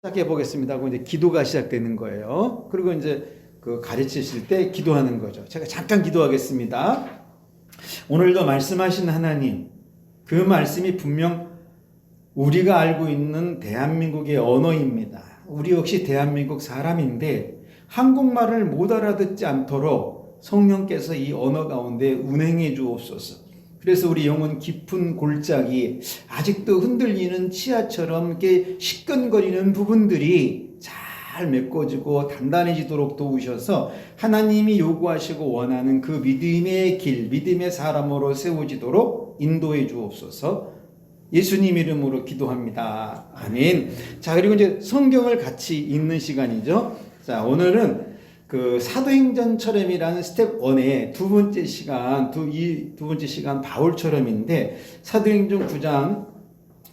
시작해 보겠습니다 하고 이제 기도가 시작되는 거예요. 그리고 이제 그 가르치실 때 기도하는 거죠. 제가 잠깐 기도하겠습니다. 오늘도 말씀하신 하나님, 그 말씀이 분명 우리가 알고 있는 대한민국의 언어입니다. 우리 역시 대한민국 사람인데 한국말을 못 알아듣지 않도록 성령께서 이 언어 가운데 운행해 주옵소서. 그래서 우리 영혼 깊은 골짜기, 아직도 흔들리는 치아처럼 이렇게 시끈거리는 부분들이 잘 메꿔지고 단단해지도록 도우셔서 하나님이 요구하시고 원하는 그 믿음의 길, 믿음의 사람으로 세워지도록 인도해 주옵소서. 예수님 이름으로 기도합니다. 아멘. 자, 그리고 이제 성경을 같이 읽는 시간이죠. 자, 오늘은 그 사도행전처럼이라는 스텝 1의 두 번째 시간 바울처럼인데 사도행전 9장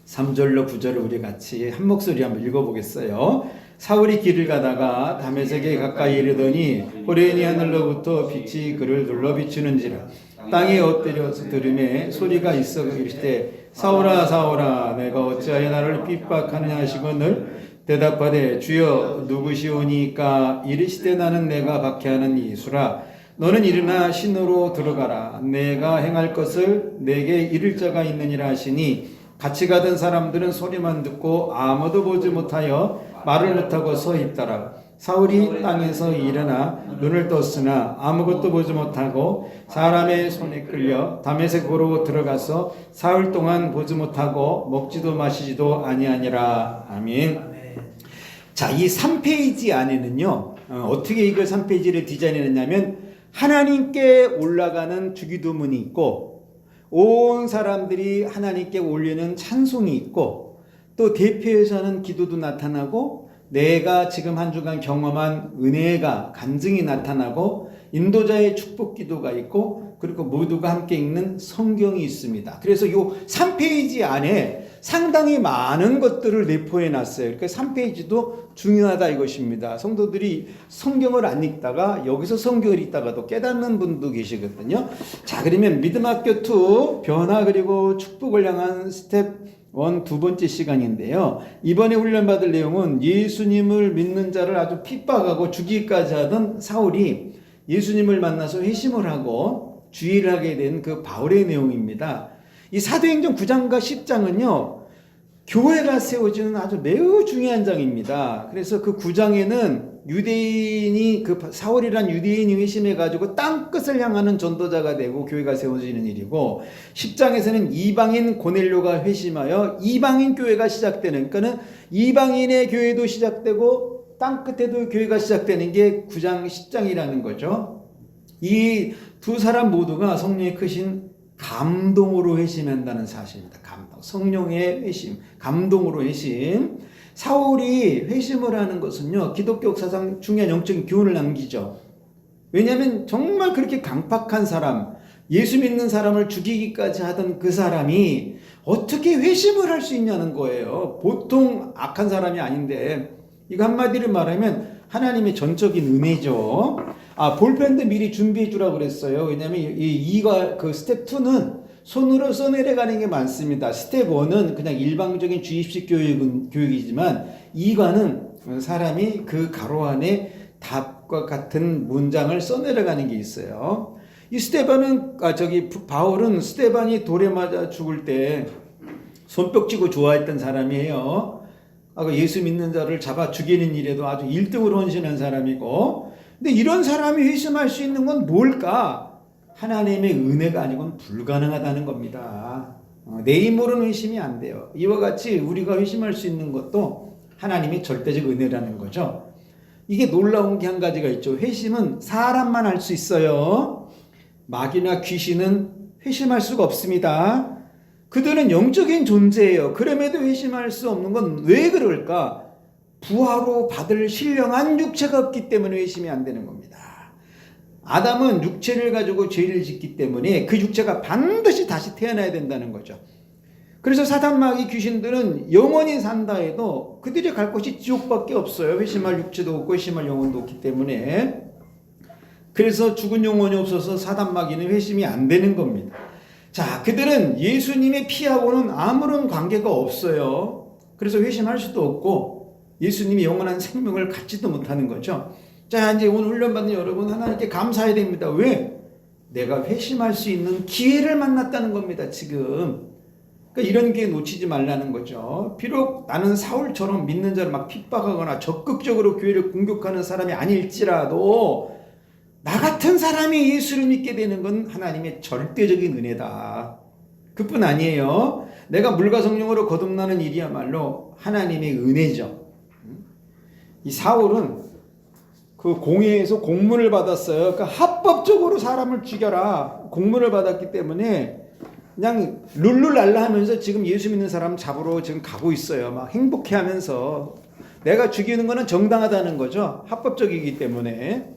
3절로 9절을 우리 같이 한 목소리 한번 읽어보겠어요. 사울이 길을 가다가 다메섹에 가까이 이르더니 호련히 하늘로부터 빛이 그를 둘러 비추는지라 땅에 엎드려서 들음에 소리가 있어 이르시되 사울아 사울아 내가 어찌하여 나를 핍박하느냐 하시거늘 대답하되 주여 누구시오니까 이르시되 나는 내가 박해하는 이수라 너는 일어나 신으로 들어가라 내가 행할 것을 내게 이를 자가 있느니라 하시니 같이 가던 사람들은 소리만 듣고 아무도 보지 못하여 말을 못하고 서 있더라. 사울이 땅에서 일어나 눈을 떴으나 아무것도 보지 못하고 사람의 손에 끌려 다메섹으로 들어가서 사흘 동안 보지 못하고 먹지도 마시지도 아니하니라. 아멘. 자, 이 3페이지 안에는요, 어떻게 이걸 3페이지를 디자인했냐면 하나님께 올라가는 주기도문이 있고 온 사람들이 하나님께 올리는 찬송이 있고 또 대표해서 하는 기도도 나타나고 내가 지금 한 주간 경험한 은혜가 간증이 나타나고 인도자의 축복 기도가 있고 그리고 모두가 함께 읽는 성경이 있습니다. 그래서 이 3페이지 안에 상당히 많은 것들을 내포해 놨어요. 그러니까 3페이지도 중요하다 이것입니다. 성도들이 성경을 안 읽다가 여기서 성경을 읽다가도 깨닫는 분도 계시거든요. 자, 그러면 믿음학교 2 변화 그리고 축복을 향한 스텝 1 두 번째 시간인데요. 이번에 훈련받을 내용은 예수님을 믿는 자를 아주 핍박하고 죽이기까지 하던 사울이 예수님을 만나서 회심을 하고 주의를 하게 된 그 바울의 내용입니다. 이 사도행전 9장과 10장은요. 교회가 세워지는 아주 매우 중요한 장입니다. 그래서 그 9장에는 유대인이 그 사울이란 유대인이 회심해가지고 땅끝을 향하는 전도자가 되고 교회가 세워지는 일이고 10장에서는 이방인 고넬료가 회심하여 이방인 교회가 시작되는 그러니까는 이방인의 교회도 시작되고 땅끝에도 교회가 시작되는 게 9장 10장이라는 거죠. 이 두 사람 모두가 성령의 크신 감동으로 회심한다는 사실입니다. 감동, 성령의 회심, 감동으로 회심. 사울이 회심을 하는 것은요, 기독교 역사상 중요한 영적인 교훈을 남기죠. 왜냐하면 정말 그렇게 강팍한 사람, 예수 믿는 사람을 죽이기까지 하던 그 사람이 어떻게 회심을 할 수 있냐는 거예요. 보통 악한 사람이 아닌데, 이거 한마디로 말하면 하나님의 전적인 은혜죠. 볼펜도 미리 준비해 주라고 그랬어요. 왜냐하면 그 스텝 2는 손으로 써내려가는 게 많습니다. 스텝 1은 그냥 일방적인 주입식 교육이지만 2과는 사람이 그 가로 안에 답과 같은 문장을 써내려가는 게 있어요. 이 바울은 스테반이 돌에 맞아 죽을 때 손뼉치고 좋아했던 사람이에요. 예수 믿는 자를 잡아 죽이는 일에도 아주 1등으로 헌신한 사람이고, 근데 이런 사람이 회심할 수 있는 건 뭘까? 하나님의 은혜가 아니고는 불가능하다는 겁니다. 내 힘으로는 회심이 안 돼요. 이와 같이 우리가 회심할 수 있는 것도 하나님의 절대적 은혜라는 거죠. 이게 놀라운 게 한 가지가 있죠. 회심은 사람만 할 수 있어요. 마귀나 귀신은 회심할 수가 없습니다. 그들은 영적인 존재예요. 그럼에도 회심할 수 없는 건 왜 그럴까? 부활로 받을 신령한 육체가 없기 때문에 회심이 안 되는 겁니다. 아담은 육체를 가지고 죄를 짓기 때문에 그 육체가 반드시 다시 태어나야 된다는 거죠. 그래서 사단 마귀 귀신들은 영원히 산다 해도 그들이 갈 곳이 지옥밖에 없어요. 회심할 육체도 없고 회심할 영혼도 없기 때문에. 그래서 죽은 영혼이 없어서 사단 마귀는 회심이 안 되는 겁니다. 자, 그들은 예수님의 피하고는 아무런 관계가 없어요. 그래서 회심할 수도 없고 예수님이 영원한 생명을 갖지도 못하는 거죠. 자, 이제 오늘 훈련받는 여러분, 하나님께 감사해야 됩니다. 왜? 내가 회심할 수 있는 기회를 만났다는 겁니다, 지금. 그러니까 이런 기회 놓치지 말라는 거죠. 비록 나는 사울처럼 믿는 자를 막 핍박하거나 적극적으로 교회를 공격하는 사람이 아닐지라도 나 같은 사람이 예수를 믿게 되는 건 하나님의 절대적인 은혜다. 그뿐 아니에요. 내가 물과 성령으로 거듭나는 일이야말로 하나님의 은혜죠. 이 사울은 그 공회에서 공문을 받았어요. 그러니까 합법적으로 사람을 죽여라 공문을 받았기 때문에 그냥 룰루랄라 하면서 지금 예수 믿는 사람 잡으러 지금 가고 있어요. 막 행복해 하면서 내가 죽이는 거는 정당하다는 거죠. 합법적이기 때문에.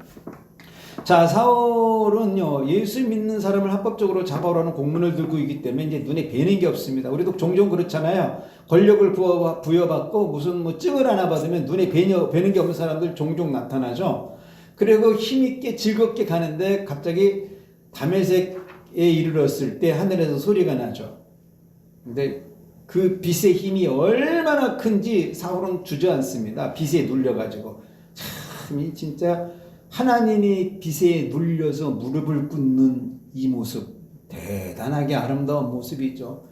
자, 사울은요, 예수 믿는 사람을 합법적으로 잡아오라는 공문을 들고 있기 때문에 이제 눈에 뵈는 게 없습니다. 우리도 종종 그렇잖아요. 권력을 부여받고 무슨 뭐 증을 하나 받으면 눈에 뵈는 게 없는 사람들 종종 나타나죠. 그리고 힘있게 즐겁게 가는데 갑자기 다메섹에 이르렀을 때 하늘에서 소리가 나죠. 근데 그 빛의 힘이 얼마나 큰지 사울은 주저앉습니다. 빛에 눌려가지고. 참, 진짜 하나님이 빛에 눌려서 무릎을 꿇는 이 모습, 대단하게 아름다운 모습이죠.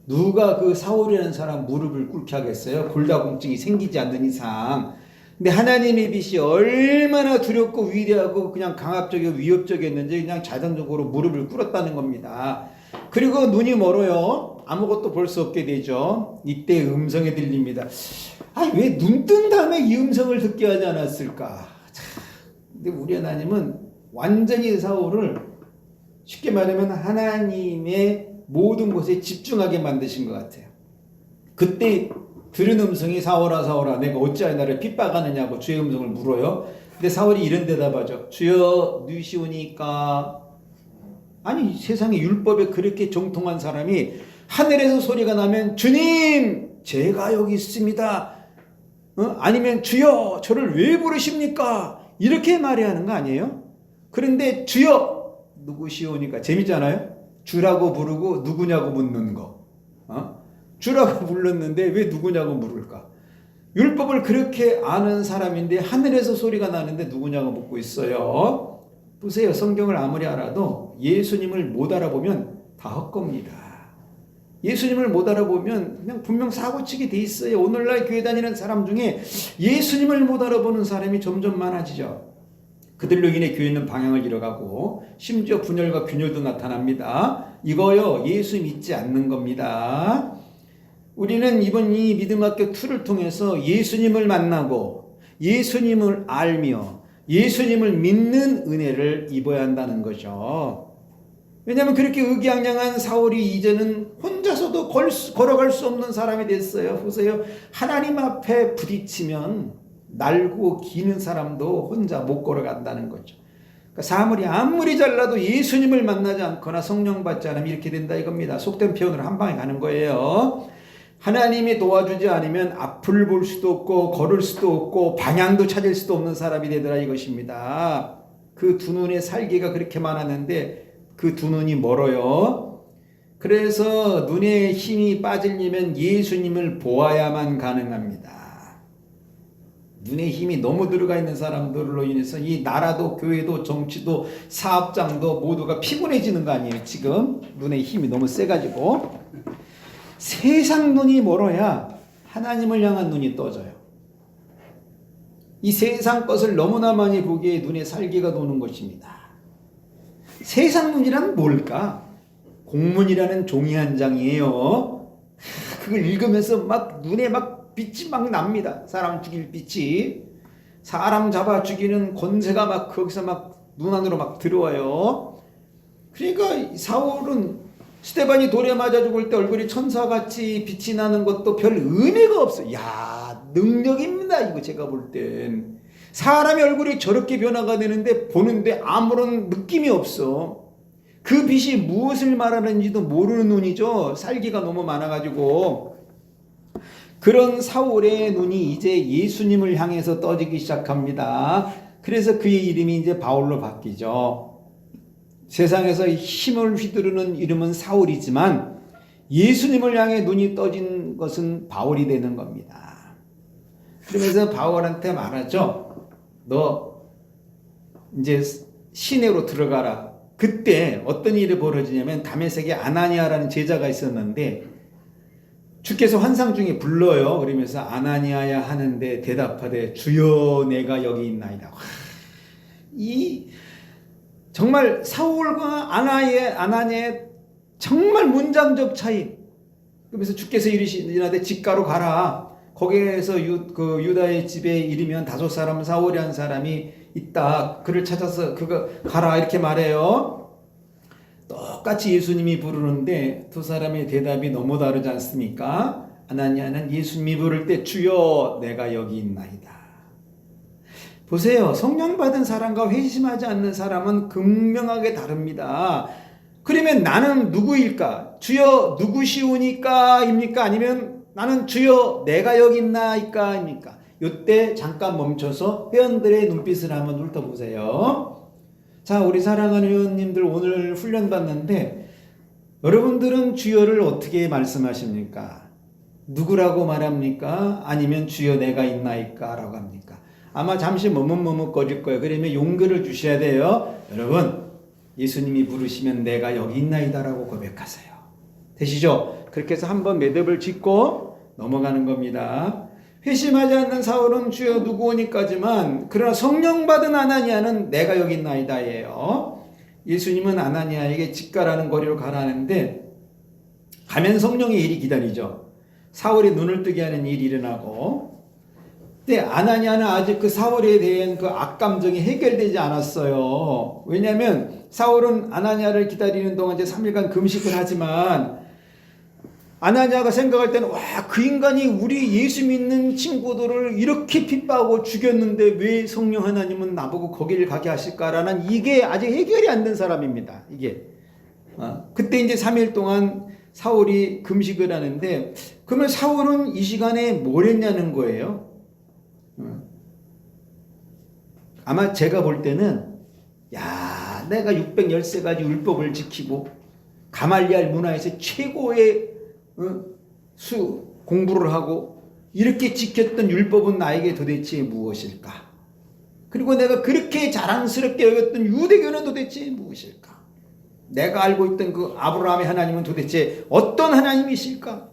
누가 그 사울이라는 사람 무릎을 꿇게 하겠어요? 골다공증이 생기지 않는 이상. 근데 하나님의 빛이 얼마나 두렵고 위대하고 그냥 강압적이고 위협적이었는지 그냥 자동적으로 무릎을 꿇었다는 겁니다. 그리고 눈이 멀어요. 아무것도 볼 수 없게 되죠. 이때 음성이 들립니다. 아니, 왜 눈 뜬 다음에 이 음성을 듣게 하지 않았을까? 근데 우리 하나님은 완전히 사울을 쉽게 말하면 하나님의 모든 것에 집중하게 만드신 것 같아요. 그때 들은 음성이 사울아 사울아 내가 어찌하여 나를 핍박하느냐고 주의 음성을 물어요. 근데 사울이 이런 대답하죠. 주여 누시오니까. 아니, 세상에 율법에 그렇게 정통한 사람이 하늘에서 소리가 나면 주님 제가 여기 있습니다. 아니면 주여 저를 왜 부르십니까? 이렇게 말해야 하는 거 아니에요? 그런데 주여 누구시오니까 재밌잖아요. 주라고 부르고 누구냐고 묻는 거. 주라고 불렀는데 왜 누구냐고 물을까? 율법을 그렇게 아는 사람인데 하늘에서 소리가 나는데 누구냐고 묻고 있어요. 보세요. 성경을 아무리 알아도 예수님을 못 알아보면 다 헛겁니다. 예수님을 못 알아보면 그냥 분명 사고치게 돼 있어요. 오늘날 교회 다니는 사람 중에 예수님을 못 알아보는 사람이 점점 많아지죠. 그들로 인해 교회는 방향을 잃어가고 심지어 분열과 균열도 나타납니다. 이거요, 예수 믿지 않는 겁니다. 우리는 이번 이 믿음학교 2를 통해서 예수님을 만나고 예수님을 알며 예수님을 믿는 은혜를 입어야 한다는 거죠. 왜냐하면 그렇게 의기양양한 사울이 이제는 혼자서도 걸어갈 수 없는 사람이 됐어요. 보세요. 하나님 앞에 부딪히면 날고 기는 사람도 혼자 못 걸어간다는 거죠. 그러니까 사물이 아무리 잘나도 예수님을 만나지 않거나 성령 받지 않으면 이렇게 된다 이겁니다. 속된 표현으로 한 방에 가는 거예요. 하나님이 도와주지 않으면 앞을 볼 수도 없고 걸을 수도 없고 방향도 찾을 수도 없는 사람이 되더라 이것입니다. 그 두 눈에 살기가 그렇게 많았는데 그 두 눈이 멀어요. 그래서 눈에 힘이 빠지려면 예수님을 보아야만 가능합니다. 눈에 힘이 너무 들어가 있는 사람들로 인해서 이 나라도 교회도 정치도 사업장도 모두가 피곤해지는 거 아니에요. 지금 눈에 힘이 너무 세가지고 세상 눈이 멀어야 하나님을 향한 눈이 떠져요. 이 세상 것을 너무나 많이 보기에 눈에 살기가 도는 것입니다. 세상 눈이란 뭘까? 공문이라는 종이 한 장이에요. 그걸 읽으면서 막 눈에 막 빛이 막 납니다. 사람 죽일 빛이. 사람 잡아 죽이는 권세가 막 거기서 막 눈 안으로 막 들어와요. 그러니까 사울은 스데반이 돌에 맞아 죽을 때 얼굴이 천사같이 빛이 나는 것도 별 의미가 없어요. 야, 능력입니다. 이거 제가 볼 땐. 사람의 얼굴이 저렇게 변화가 되는데 보는데 아무런 느낌이 없어. 그 빛이 무엇을 말하는지도 모르는 눈이죠. 살기가 너무 많아가지고. 그런 사울의 눈이 이제 예수님을 향해서 떠지기 시작합니다. 그래서 그의 이름이 이제 바울로 바뀌죠. 세상에서 힘을 휘두르는 이름은 사울이지만 예수님을 향해 눈이 떠진 것은 바울이 되는 겁니다. 그러면서 바울한테 말하죠. 너 이제 시내로 들어가라. 그때 어떤 일이 벌어지냐면 다메섹에 아나니아라는 제자가 있었는데 주께서 환상 중에 불러요. 그러면서 아나니아야 하는데 대답하되 주여 내가 여기 있나이다. 이 정말 사울과 아나니아의 정말 문장적 차이. 그러면서 주께서 이르시되 집가로 가라. 거기에서 유다의 집에 이르면 5사람 사울이 한 사람이 있다. 그를 찾아서 그거 가라 이렇게 말해요. 똑같이 예수님이 부르는데 두 사람의 대답이 너무 다르지 않습니까? 아나니아는 예수님이 부를 때 주여 내가 여기 있나이다. 보세요. 성령 받은 사람과 회심하지 않는 사람은 극명하게 다릅니다. 그러면 나는 누구일까? 주여 누구시오니까 입니까? 아니면 나는 주여 내가 여기 있나이까 입니까? 이때 잠깐 멈춰서 회원들의 눈빛을 한번 훑어보세요. 자, 우리 사랑하는 회원님들 오늘 훈련 받는데 여러분들은 주여를 어떻게 말씀하십니까? 누구라고 말합니까? 아니면 주여 내가 있나이까? 라고 합니까? 아마 잠시 머뭇머뭇거릴 거예요. 그러면 용기를 주셔야 돼요. 여러분, 예수님이 부르시면 내가 여기 있나이다 라고 고백하세요. 되시죠? 그렇게 해서 한번 매듭을 짓고 넘어가는 겁니다. 회심하지 않는 사울은 주여 누구오니까지만 그러나 성령 받은 아나니아는 내가 여기 있나이다예요. 예수님은 아나니아에게 집가라는 거리로 가라는데 가면 성령의 일이 기다리죠. 사울이 눈을 뜨게 하는 일이 일어나고 근데 아나니아는 아직 그 사울에 대한 그 악감정이 해결되지 않았어요. 왜냐하면 사울은 아나니아를 기다리는 동안 이제 3일간 금식을 하지만 아나니아가 생각할 때는 와, 그 인간이 우리 예수 믿는 친구들을 이렇게 핍박하고 죽였는데 왜 성령 하나님은 나보고 거기를 가게 하실까라는 이게 아직 해결이 안 된 사람입니다. 이게 그때 이제 3일 동안 사울이 금식을 하는데 그러면 사울은 이 시간에 뭘 했냐는 거예요. 아마 제가 볼 때는 야, 내가 613가지 율법을 지키고 가말리알 문화에서 최고의 공부를 하고 이렇게 지켰던 율법은 나에게 도대체 무엇일까? 그리고 내가 그렇게 자랑스럽게 여겼던 유대교는 도대체 무엇일까? 내가 알고 있던 그 아브라함의 하나님은 도대체 어떤 하나님이실까?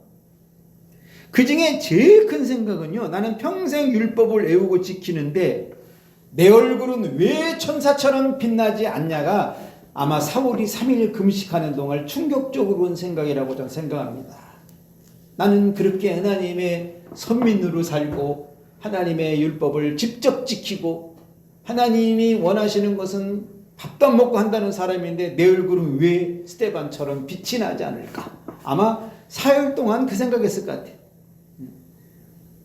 그 중에 제일 큰 생각은요, 나는 평생 율법을 외우고 지키는데 내 얼굴은 왜 천사처럼 빛나지 않냐가 아마 사울이 3일 금식하는 동안 충격적으로 온 생각이라고 저는 생각합니다. 나는 그렇게 하나님의 선민으로 살고 하나님의 율법을 직접 지키고 하나님이 원하시는 것은 밥도 안 먹고 한다는 사람인데 내 얼굴은 왜 스데반처럼 빛이 나지 않을까? 아마 사흘 동안 그 생각했을 것 같아요.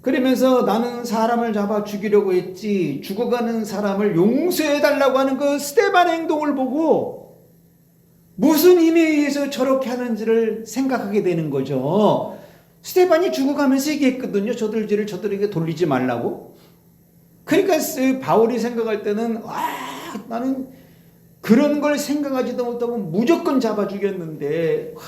그러면서 나는 사람을 잡아 죽이려고 했지 죽어가는 사람을 용서해달라고 하는 그 스데반의 행동을 보고 무슨 힘에 의해서 저렇게 하는지를 생각하게 되는 거죠. 스데반이 죽어가면서 얘기했거든요. 저들에게 돌리지 말라고. 그러니까 바울이 생각할 때는 와, 나는 그런 걸 생각하지도 못하고 무조건 잡아 죽였는데 와,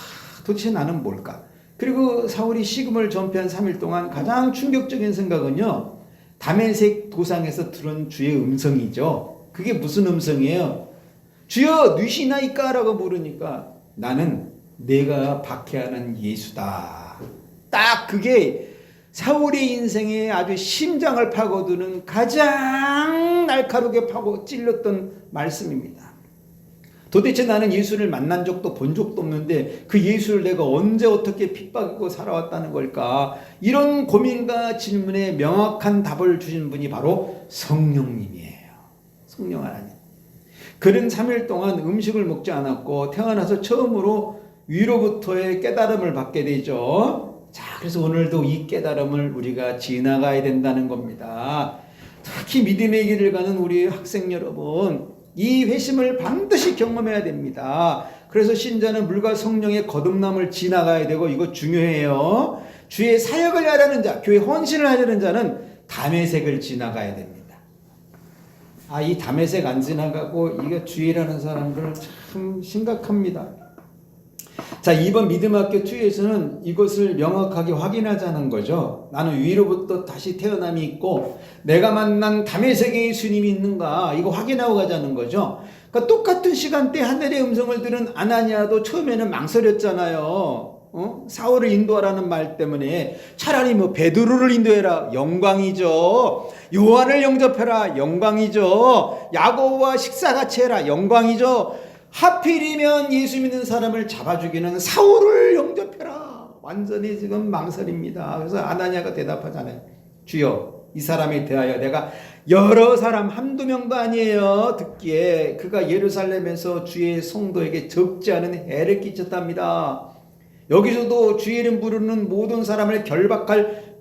도대체 나는 뭘까? 그리고 사울이 식음을 전폐한 3일 동안 가장 충격적인 생각은요, 다메섹 도상에서 들은 주의 음성이죠. 그게 무슨 음성이에요? 주여 누시나이까? 라고 물으니까 나는 내가 박해하는 예수다. 딱 그게 사울의 인생에 아주 심장을 파고드는 가장 날카롭게 파고 찔렀던 말씀입니다. 도대체 나는 예수를 만난 적도 본 적도 없는데 그 예수를 내가 언제 어떻게 핍박하고 살아왔다는 걸까? 이런 고민과 질문에 명확한 답을 주신 분이 바로 성령님이에요. 성령 하나님. 그는 3일 동안 음식을 먹지 않았고 태어나서 처음으로 위로부터의 깨달음을 받게 되죠. 자, 그래서 오늘도 이 깨달음을 우리가 지나가야 된다는 겁니다. 특히 믿음의 길을 가는 우리 학생 여러분, 이 회심을 반드시 경험해야 됩니다. 그래서 신자는 물과 성령의 거듭남을 지나가야 되고 이거 중요해요. 주의 사역을 하려는 자, 교회 헌신을 하려는 자는 다메섹을 지나가야 됩니다. 이 다메섹 안 지나가고 이게 주의라는 사람들은 참 심각합니다. 자, 이번 믿음학교 2에서는 이것을 명확하게 확인하자는 거죠. 나는 위로부터 다시 태어남이 있고 내가 만난 다메섹의 예수님이 있는가 이거 확인하고 가자는 거죠. 그러니까 똑같은 시간대 하늘의 음성을 들은 아나니아도 처음에는 망설였잖아요. 사울을 인도하라는 말 때문에 차라리 뭐 베드로를 인도해라 영광이죠. 요한을 영접해라 영광이죠. 야고보와 식사 같이 해라 영광이죠. 하필이면 예수 믿는 사람을 잡아 죽이는 사울을 영접해라. 완전히 지금 망설입니다. 그래서 아나니아가 대답하잖아요. 주여 이 사람에 대하여 내가 여러 사람 한두 명도 아니에요. 듣기에 그가 예루살렘에서 주의 성도에게 적지 않은 해를 끼쳤답니다. 여기서도 주의 이름 부르는 모든 사람을 결박할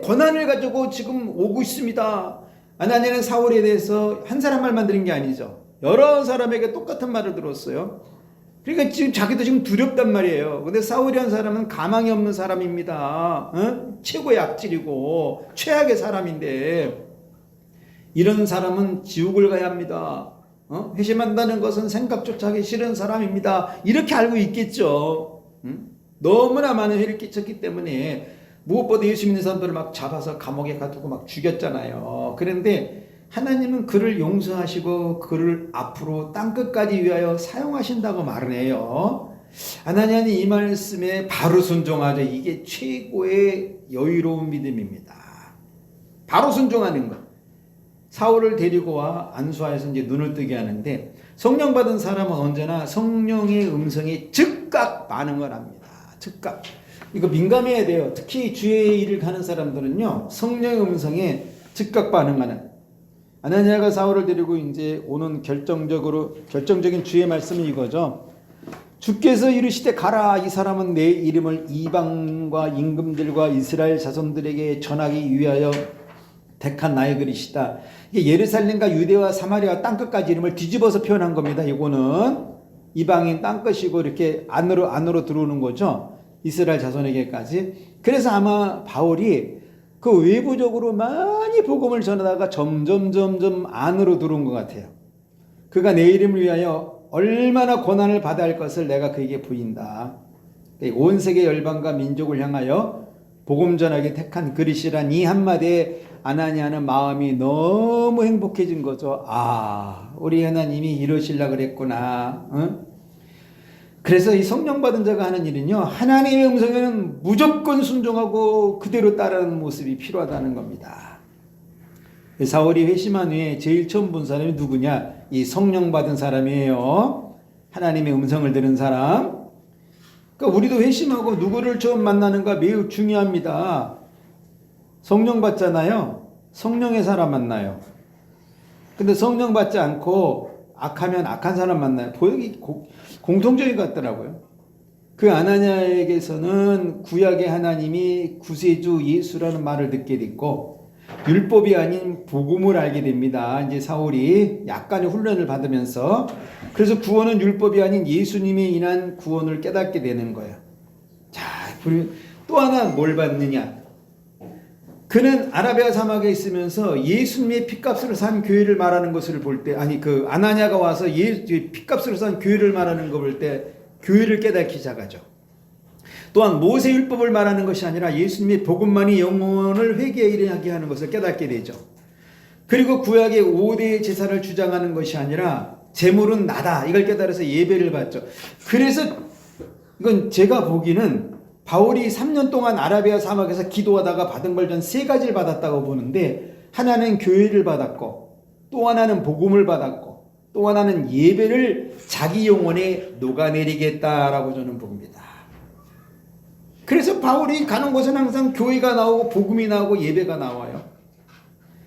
권한을 가지고 지금 오고 있습니다. 아나니아는 사울에 대해서 한 사람 말만 들은 게 아니죠. 여러 사람에게 똑같은 말을 들었어요. 그러니까 지금 자기도 지금 두렵단 말이에요. 근데 사울이라는 사람은 가망이 없는 사람입니다. 최고의 악질이고 최악의 사람인데 이런 사람은 지옥을 가야 합니다. 회심한다는 것은 생각조차 하기 싫은 사람입니다. 이렇게 알고 있겠죠. 너무나 많은 해를 끼쳤기 때문에 무엇보다 예수 믿는 사람들을 막 잡아서 감옥에 가두고 막 죽였잖아요. 그런데 하나님은 그를 용서하시고 그를 앞으로 땅끝까지 위하여 사용하신다고 말을 해요. 하나님은 이 말씀에 바로 순종하죠. 이게 최고의 여유로운 믿음입니다. 바로 순종하는 것. 사울을 데리고 와 안수하여서 이제 눈을 뜨게 하는데 성령 받은 사람은 언제나 성령의 음성에 즉각 반응을 합니다. 즉각. 이거 민감해야 돼요. 특히 주의 일을 가는 사람들은요. 성령의 음성에 즉각 반응하는. 아나니아가 사울을 데리고 이제 오는 결정적인 주의 말씀이 이거죠. 주께서 이르시되 가라. 이 사람은 내 이름을 이방과 임금들과 이스라엘 자손들에게 전하기 위하여 택한 나의 그릇이다. 이게 예루살렘과 유대와 사마리아 땅끝까지 이름을 뒤집어서 표현한 겁니다. 이거는 이방인 땅끝이고 이렇게 안으로 들어오는 거죠. 이스라엘 자손에게까지. 그래서 아마 바울이 그 외부적으로 많이 복음을 전하다가 점점 안으로 들어온 것 같아요. 그가 내 이름을 위하여 얼마나 고난을 받아야 할 것을 내가 그에게 보인다. 온 세계 열방과 민족을 향하여 복음 전하게 택한 그릇이란 이 한마디에 아나니아는 마음이 너무 행복해진 거죠. 아, 우리 하나님이 이러시려고 그랬구나. 그래서 이 성령 받은 자가 하는 일은요, 하나님의 음성에는 무조건 순종하고 그대로 따르는 모습이 필요하다는 겁니다. 사울이 회심한 후에 제일 처음 본 사람이 누구냐? 이 성령 받은 사람이에요. 하나님의 음성을 들은 사람. 그러니까 우리도 회심하고 누구를 처음 만나는가 매우 중요합니다. 성령 받잖아요. 성령의 사람 만나요. 근데 성령 받지 않고 악하면 악한 사람 만나요. 보역이 공통적인 것 같더라고요. 그 아나니아에게서는 구약의 하나님이 구세주 예수라는 말을 듣게 됐고 율법이 아닌 복음을 알게 됩니다. 이제 사울이 약간의 훈련을 받으면서 그래서 구원은 율법이 아닌 예수님이 인한 구원을 깨닫게 되는 거예요. 자, 또 하나 뭘 받느냐? 그는 아라비아 사막에 있으면서 예수님의 핏값으로 산 교회를 말하는 것을 볼 때, 그 아나니아가 와서 핏값으로 산 교회를 말하는 거 볼 때 교회를 깨닫기 시작하죠. 또한 모세 율법을 말하는 것이 아니라 예수님의 복음만이 영혼을 회개에 이르게 하는 것을 깨닫게 되죠. 그리고 구약의 5대 제사를 주장하는 것이 아니라 제물은 나다 이걸 깨달아서 예배를 받죠. 그래서 이건 제가 보기는 바울이 3년 동안 아라비아 사막에서 기도하다가 받은 걸 전 3가지를 받았다고 보는데, 하나는 교회를 받았고 또 하나는 복음을 받았고 또 하나는 예배를 자기 영혼에 녹아내리겠다라고 저는 봅니다. 그래서 바울이 가는 곳은 항상 교회가 나오고 복음이 나오고 예배가 나와요.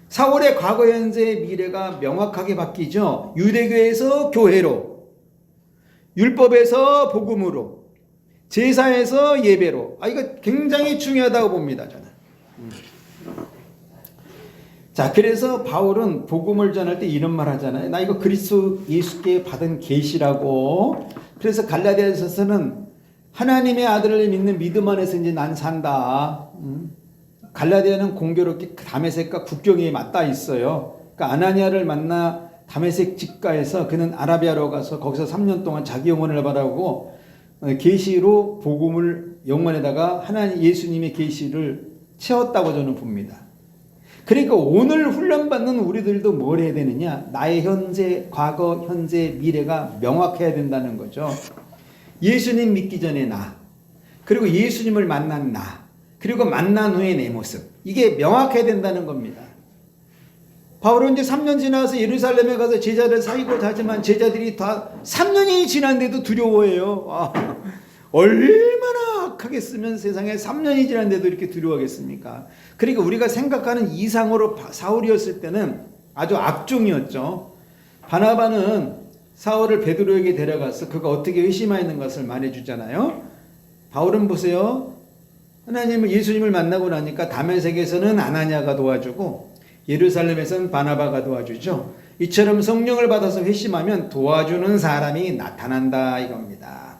사울의 과거, 현재, 미래가 명확하게 바뀌죠. 유대교에서 교회로, 율법에서 복음으로, 제사에서 예배로. 이거 굉장히 중요하다고 봅니다, 저는. 자, 그래서 바울은 복음을 전할 때 이런 말 하잖아요. 나 이거 그리스도 예수께 받은 계시라고. 그래서 갈라디아서는 하나님의 아들을 믿는 믿음 안에서 이제 난 산다. 갈라디아는 공교롭게 다메섹과 국경에 맞닿아 있어요. 그러니까 아나니아를 만나 다메섹 직가에서 그는 아라비아로 가서 거기서 3년 동안 자기 영혼을 바라고 계시로 복음을 영혼에다가 하나님 예수님의 계시를 채웠다고 저는 봅니다. 그러니까 오늘 훈련받는 우리들도 뭘 해야 되느냐? 나의 현재, 과거, 현재, 미래가 명확해야 된다는 거죠. 예수님 믿기 전에 나, 그리고 예수님을 만난 나, 그리고 만난 후에 내 모습, 이게 명확해야 된다는 겁니다. 바울은 이제 3년 지나서 예루살렘에 가서 제자를 사귀고자 하지만 제자들이 다 3년이 지났는데도 두려워해요. 얼마나 악하겠으면 세상에 3년이 지났는데도 이렇게 두려워하겠습니까? 그러니까 우리가 생각하는 이상으로 사울이었을 때는 아주 악종이었죠. 바나바는 사울을 베드로에게 데려가서 그가 어떻게 회심하였는 것을 말해주잖아요. 바울은 보세요. 하나님을 예수님을 만나고 나니까 다메섹에서는 아나니아가 도와주고 예루살렘에서는 바나바가 도와주죠. 이처럼 성령을 받아서 회심하면 도와주는 사람이 나타난다 이겁니다.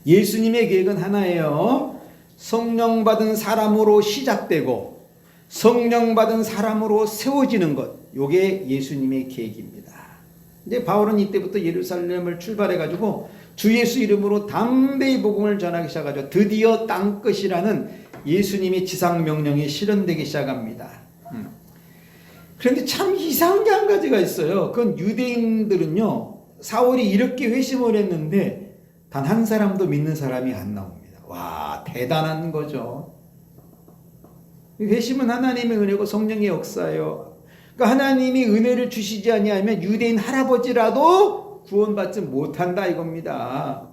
예수님의 계획은 하나예요. 성령 받은 사람으로 시작되고 성령 받은 사람으로 세워지는 것, 이게 예수님의 계획입니다. 이제 바울은 이때부터 예루살렘을 출발해가지고 주 예수 이름으로 담대히 복음을 전하기 시작하죠. 드디어 땅끝이라는 예수님의 지상명령이 실현되기 시작합니다. 그런데 참 이상한 게 한 가지가 있어요. 그건 유대인들은요, 사울이 이렇게 회심을 했는데 단 한 사람도 믿는 사람이 안 나옵니다. 와, 대단한 거죠. 회심은 하나님의 은혜고 성령의 역사예요. 그러니까 하나님이 은혜를 주시지 아니하면 유대인 할아버지라도 구원받지 못한다 이겁니다.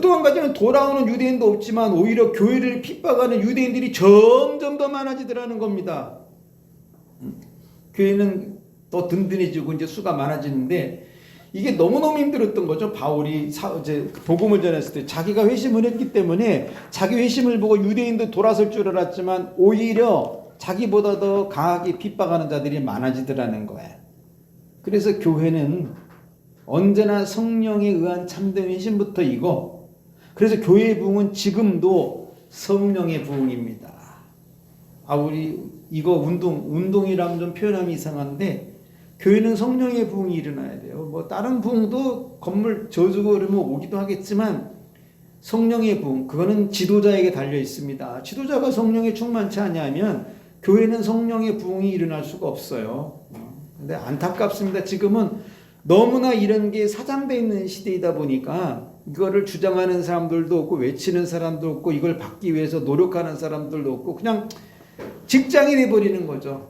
또 한 가지는 돌아오는 유대인도 없지만 오히려 교회를 핍박하는 유대인들이 점점 더 많아지더라는 겁니다. 교회는 더 든든해지고 이제 수가 많아지는데 이게 너무너무 힘들었던 거죠. 바울이 이제 복음을 전했을 때 자기가 회심을 했기 때문에 자기 회심을 보고 유대인도 돌아설 줄 알았지만 오히려 자기보다 더 강하게 핍박하는 자들이 많아지더라는 거예요. 그래서 교회는 언제나 성령에 의한 참된 회심부터이고, 그래서 교회의 부흥은 지금도 성령의 부흥입니다. 우리 이거 운동이라면 좀 표현하면 이상한데 교회는 성령의 부흥이 일어나야 돼요. 뭐 다른 부흥도 건물 저주고 그러면 오기도 하겠지만 성령의 부흥, 그거는 지도자에게 달려 있습니다. 지도자가 성령에 충만치 않냐면 교회는 성령의 부흥이 일어날 수가 없어요. 근데 안타깝습니다. 지금은 너무나 이런 게 사장되어 있는 시대이다 보니까 이거를 주장하는 사람들도 없고 외치는 사람도 없고 이걸 받기 위해서 노력하는 사람들도 없고 그냥 직장이 돼버리는 거죠.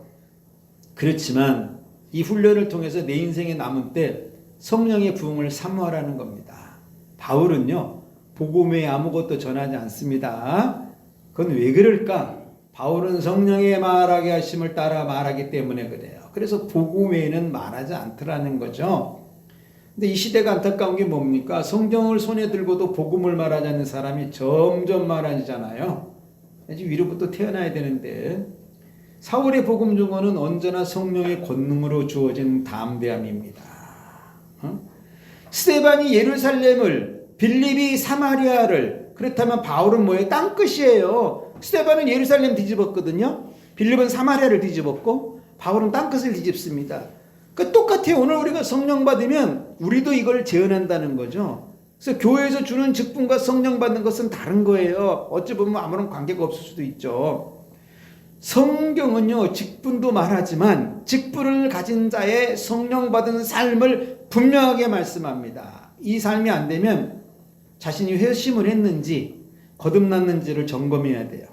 그렇지만 이 훈련을 통해서 내 인생에 남은 때 성령의 부흥을 사모하라는 겁니다. 바울은요, 복음 외에 아무것도 전하지 않습니다. 그건 왜 그럴까? 바울은 성령의 말하게 하심을 따라 말하기 때문에 그래요. 그래서 복음 외에는 말하지 않더라는 거죠. 근데 이 시대가 안타까운 게 뭡니까? 성경을 손에 들고도 복음을 말하지 않는 사람이 점점 많아지잖아요. 이제 위로부터 태어나야 되는데 사울의 복음 증거는 언제나 성령의 권능으로 주어진 담대함입니다. 스데반이 예루살렘을, 빌립이 사마리아를, 그렇다면 바울은 뭐예요? 땅끝이에요. 스데반은 예루살렘 뒤집었거든요. 빌립은 사마리아를 뒤집었고 바울은 땅끝을 뒤집습니다. 그러니까 똑같아요. 오늘 우리가 성령 받으면 우리도 이걸 재현한다는 거죠. 그래서 교회에서 주는 직분과 성령 받는 것은 다른 거예요. 어찌 보면 아무런 관계가 없을 수도 있죠. 성경은요, 직분도 말하지만 직분을 가진 자의 성령 받은 삶을 분명하게 말씀합니다. 이 삶이 안 되면 자신이 회심을 했는지 거듭났는지를 점검해야 돼요.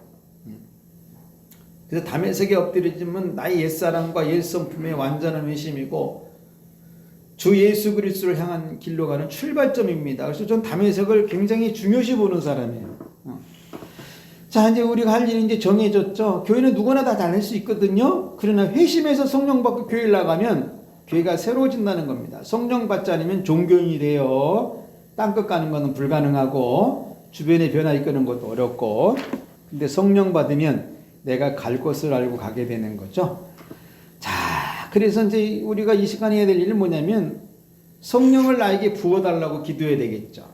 그래서 다메섹에 엎드려지면 나의 옛사람과 옛성품의 완전한 회심이고 주 예수 그리스도를 향한 길로 가는 출발점입니다. 그래서 전 다메섹을 굉장히 중요시 보는 사람이에요. 자, 이제 우리가 할 일이 이제 정해졌죠. 교회는 누구나 다 다닐 수 있거든요. 그러나 회심해서 성령 받고 교회를 나가면 교회가 새로워진다는 겁니다. 성령 받지 않으면 종교인이 돼요. 땅끝 가는 것은 불가능하고 주변의 변화 이끄는 것도 어렵고, 근데 성령 받으면 내가 갈 곳을 알고 가게 되는 거죠. 자, 그래서 이제 우리가 이 시간에 해야 될 일은 뭐냐면 성령을 나에게 부어달라고 기도해야 되겠죠.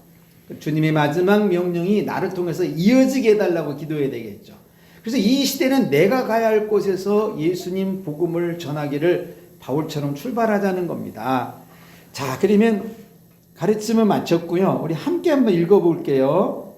주님의 마지막 명령이 나를 통해서 이어지게 해달라고 기도해야 되겠죠. 그래서 이 시대는 내가 가야 할 곳에서 예수님 복음을 전하기를 바울처럼 출발하자는 겁니다. 자, 그러면 가르침은 마쳤고요. 우리 함께 한번 읽어볼게요.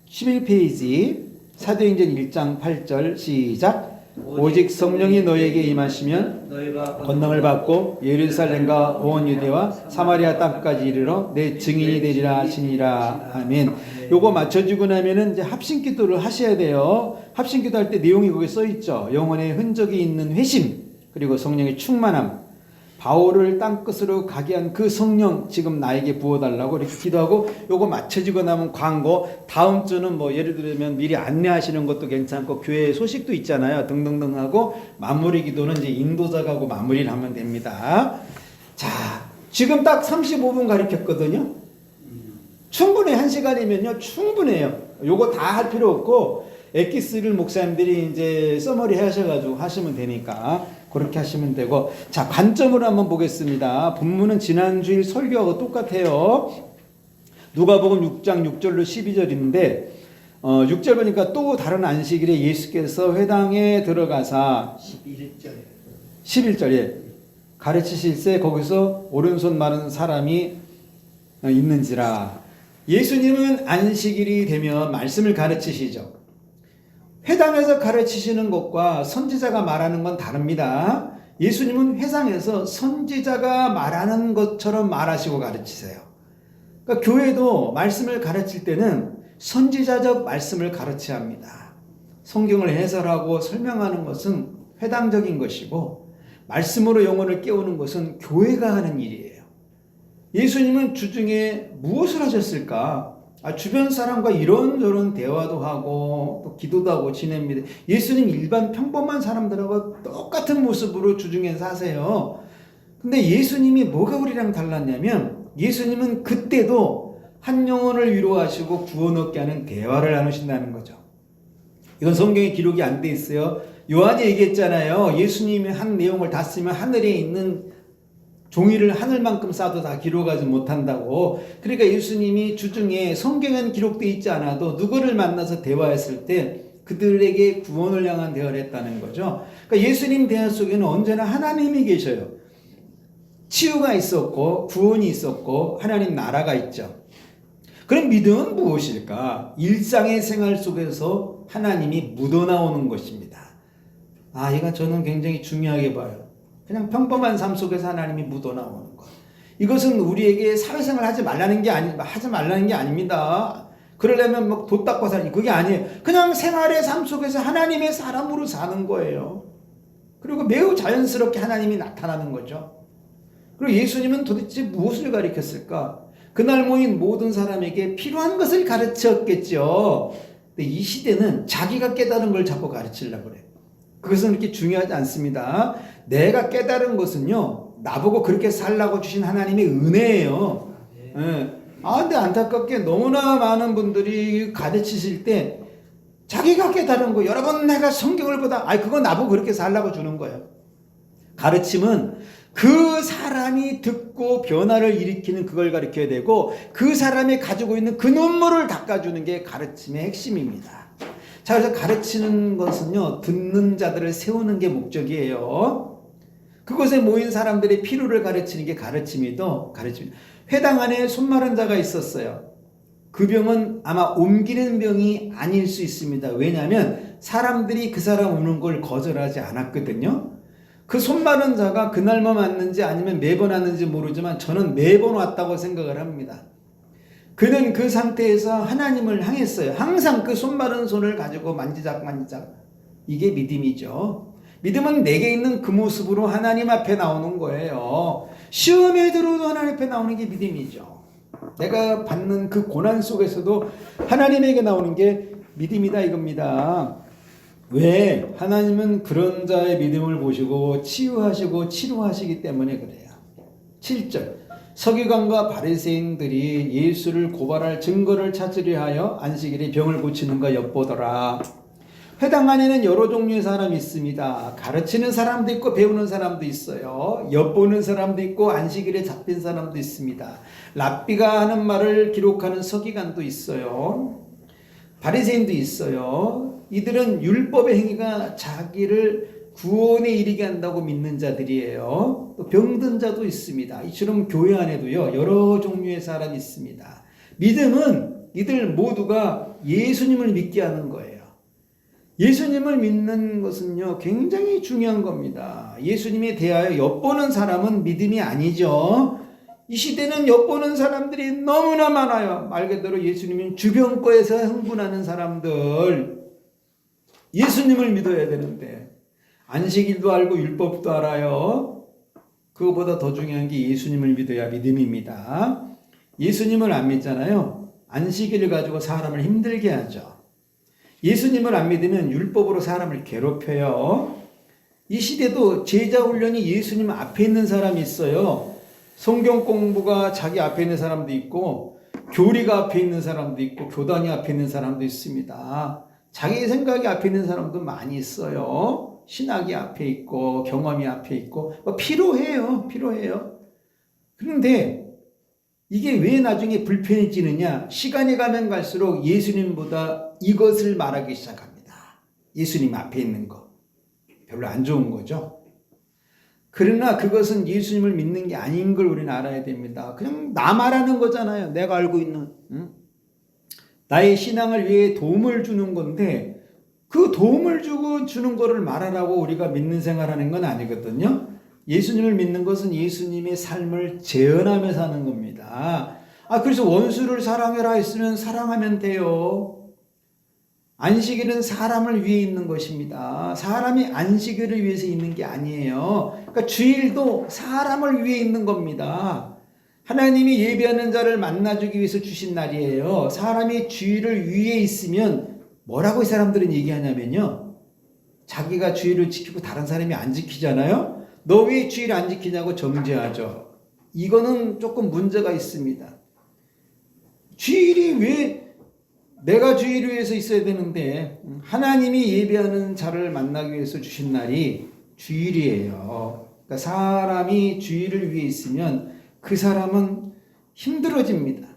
11페이지 사도행전 1장 8절 시작. 오직 성령이 너에게 임하시면 권능을 받고 예루살렘과 온 유대와 사마리아 땅까지 이르러 내 증인이 되리라 하시니라. 아멘. 요거 맞춰주고 나면은 이제 합심기도를 하셔야 돼요. 합심기도 할 때 내용이 거기 써 있죠. 영혼의 흔적이 있는 회심, 그리고 성령의 충만함. 바울을 땅끝으로 가게 한 그 성령 지금 나에게 부어달라고 이렇게 기도하고, 요거 맞춰지고 나면 광고, 다음 주는 뭐 예를 들면 미리 안내하시는 것도 괜찮고 교회 소식도 있잖아요. 등등등 하고 마무리 기도는 이제 인도자가 하고 마무리를 하면 됩니다. 자, 지금 딱 35분 가르쳤거든요. 충분해. 1시간이면요 충분해요. 요거 다 할 필요 없고 엑기스를 목사님들이 이제 서머리 하셔가지고 하시면 되니까 그렇게 하시면 되고. 자, 관점으로 한번 보겠습니다. 본문은 지난주일 설교하고 똑같아요. 누가복음 6장 6절로 12절인데 6절 보니까 또 다른 안식일에 예수께서 회당에 들어가사 11절에 가르치실세 거기서 오른손 마른 사람이 있는지라. 예수님은 안식일이 되면 말씀을 가르치시죠. 회당에서 가르치시는 것과 선지자가 말하는 건 다릅니다. 예수님은 회당에서 선지자가 말하는 것처럼 말하시고 가르치세요. 그러니까 교회도 말씀을 가르칠 때는 선지자적 말씀을 가르쳐야 합니다. 성경을 해설하고 설명하는 것은 회당적인 것이고 말씀으로 영혼을 깨우는 것은 교회가 하는 일이에요. 예수님은 주중에 무엇을 하셨을까? 주변 사람과 이런저런 대화도 하고 또 기도도 하고 지냅니다. 예수님 일반 평범한 사람들하고 똑같은 모습으로 주중에 사세요. 근데 예수님이 뭐가 우리랑 달랐냐면 예수님은 그때도 한 영혼을 위로하시고 구원 얻게 하는 대화를 나누신다는 거죠. 이건 성경에 기록이 안 돼 있어요. 요한이 얘기했잖아요. 예수님이 한 내용을 다 쓰면 하늘에 있는 종이를 하늘만큼 쌓아도 다 기록하지 못한다고. 그러니까 예수님이 주중에 성경엔 기록되어 있지 않아도 누구를 만나서 대화했을 때 그들에게 구원을 향한 대화를 했다는 거죠. 그러니까 예수님 대화 속에는 언제나 하나님이 계셔요. 치유가 있었고 구원이 있었고 하나님 나라가 있죠. 그럼 믿음은 무엇일까? 일상의 생활 속에서 하나님이 묻어나오는 것입니다. 이건 저는 굉장히 중요하게 봐요. 그냥 평범한 삶 속에서 하나님이 묻어나오는 것. 이것은 우리에게 사회생활 하지 말라는 게 아닙니다. 그러려면 뭐 돈 닦고 살기, 그게 아니에요. 그냥 생활의 삶 속에서 하나님의 사람으로 사는 거예요. 그리고 매우 자연스럽게 하나님이 나타나는 거죠. 그리고 예수님은 도대체 무엇을 가르쳤을까? 그날 모인 모든 사람에게 필요한 것을 가르쳤겠죠. 근데 이 시대는 자기가 깨달은 걸 자꾸 가르치려고 그래요. 그것은 그렇게 중요하지 않습니다. 내가 깨달은 것은요, 나보고 그렇게 살라고 주신 하나님의 은혜예요. 네. 근데 안타깝게 너무나 많은 분들이 가르치실 때 자기가 깨달은 거, 여러분 내가 성경을 보다, 그거 나보고 그렇게 살라고 주는 거예요. 가르침은 그 사람이 듣고 변화를 일으키는 그걸 가르쳐야 되고 그 사람이 가지고 있는 그 눈물을 닦아주는 게 가르침의 핵심입니다. 자, 그래서 가르치는 것은요, 듣는 자들을 세우는 게 목적이에요. 그곳에 모인 사람들의 필요를 가르치는 게 가르침이도 가르침입니다. 회당 안에 손 마른 자가 있었어요. 그 병은 아마 옮기는 병이 아닐 수 있습니다. 왜냐하면 사람들이 그 사람 오는 걸 거절하지 않았거든요. 그 손 마른 자가 그날만 왔는지 아니면 매번 왔는지 모르지만 저는 매번 왔다고 생각을 합니다. 그는 그 상태에서 하나님을 향했어요. 항상 그 손 마른 손을 가지고 만지작. 이게 믿음이죠. 믿음은 내게 있는 그 모습으로 하나님 앞에 나오는 거예요. 시험에 들어도 하나님 앞에 나오는 게 믿음이죠. 내가 받는 그 고난 속에서도 하나님에게 나오는 게 믿음이다 이겁니다. 왜? 하나님은 그런 자의 믿음을 보시고 치유하시고 치료하시기 때문에 그래요. 7절 서기관과 바리새인들이 예수를 고발할 증거를 찾으려 하여 안식일에 병을 고치는 거 엿보더라. 회당 안에는 여러 종류의 사람이 있습니다. 가르치는 사람도 있고 배우는 사람도 있어요. 엿보는 사람도 있고 안식일에 잡힌 사람도 있습니다. 랍비가 하는 말을 기록하는 서기관도 있어요. 바리새인도 있어요. 이들은 율법의 행위가 자기를 구원에 이르게 한다고 믿는 자들이에요. 또 병든 자도 있습니다. 이처럼 교회 안에도요, 여러 종류의 사람이 있습니다. 믿음은 이들 모두가 예수님을 믿게 하는 거예요. 예수님을 믿는 것은요, 굉장히 중요한 겁니다. 예수님에 대하여 엿보는 사람은 믿음이 아니죠. 이 시대는 엿보는 사람들이 너무나 많아요. 말 그대로 예수님은 주변 거에서 흥분하는 사람들. 예수님을 믿어야 되는데 안식일도 알고 율법도 알아요. 그거보다 더 중요한 게 예수님을 믿어야 믿음입니다. 예수님을 안 믿잖아요. 안식일을 가지고 사람을 힘들게 하죠. 예수님을 안 믿으면 율법으로 사람을 괴롭혀요. 이 시대도 제자 훈련이 예수님 앞에 있는 사람이 있어요. 성경 공부가 자기 앞에 있는 사람도 있고 교리가 앞에 있는 사람도 있고 교단이 앞에 있는 사람도 있습니다. 자기 생각이 앞에 있는 사람도 많이 있어요. 신학이 앞에 있고 경험이 앞에 있고 필요해요. 그런데 이게 왜 나중에 불편해지느냐? 시간이 가면 갈수록 예수님보다 이것을 말하기 시작합니다. 예수님 앞에 있는 거. 별로 안 좋은 거죠. 그러나 그것은 예수님을 믿는 게 아닌 걸 우리는 알아야 됩니다. 그냥 나 말하는 거잖아요. 내가 알고 있는. 나의 신앙을 위해 도움을 주는 건데 그 도움을 주는 거를 말하라고 우리가 믿는 생활하는 건 아니거든요. 예수님을 믿는 것은 예수님의 삶을 재현하며 사는 겁니다. 그래서 원수를 사랑해라 했으면 사랑하면 돼요. 안식일은 사람을 위해 있는 것입니다. 사람이 안식일을 위해서 있는 게 아니에요. 그러니까 주일도 사람을 위해 있는 겁니다. 하나님이 예배하는 자를 만나주기 위해서 주신 날이에요. 사람이 주일을 위해 있으면 뭐라고 이 사람들은 얘기하냐면요. 자기가 주일을 지키고 다른 사람이 안 지키잖아요. 너 왜 주일 안 지키냐고 정죄하죠. 이거는 조금 문제가 있습니다. 주일이 왜 내가 주일을 위해서 있어야 되는데 하나님이 예배하는 자를 만나기 위해서 주신 날이 주일이에요. 그러니까 사람이 주일을 위해 있으면 그 사람은 힘들어집니다.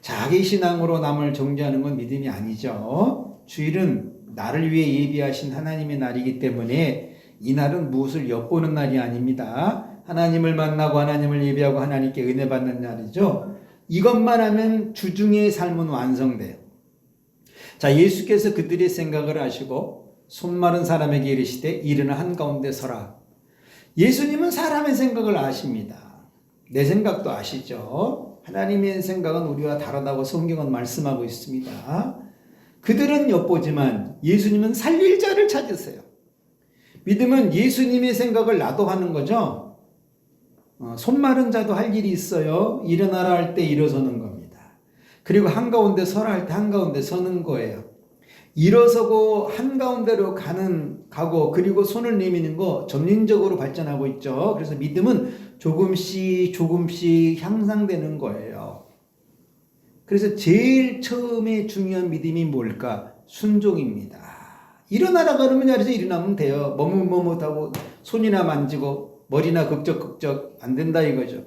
자기 신앙으로 남을 정죄하는 건 믿음이 아니죠. 주일은 나를 위해 예비하신 하나님의 날이기 때문에 이 날은 무엇을 엿보는 날이 아닙니다. 하나님을 만나고 하나님을 예배하고 하나님께 은혜 받는 날이죠. 이것만 하면 주중의 삶은 완성돼요. 자, 예수께서 그들의 생각을 아시고 손 마른 사람에게 이르시되 일어나 한가운데 서라. 예수님은 사람의 생각을 아십니다. 내 생각도 아시죠. 하나님의 생각은 우리와 다르다고 성경은 말씀하고 있습니다. 그들은 엿보지만 예수님은 살릴 자를 찾으세요. 믿음은 예수님의 생각을 나도 하는 거죠. 손 마른 자도 할 일이 있어요. 일어나라 할 때 일어서는 겁니다. 그리고 한가운데 서라 할 때 한가운데 서는 거예요. 일어서고 한가운데로 가고 그리고 손을 내미는 거 점진적으로 발전하고 있죠. 그래서 믿음은 조금씩 향상되는 거예요. 그래서 제일 처음에 중요한 믿음이 뭘까? 순종입니다. 일어나라 그러면 그래서 일어나면 돼요. 머뭇머뭇하고 손이나 만지고 머리나 극적극적 안 된다 이거죠.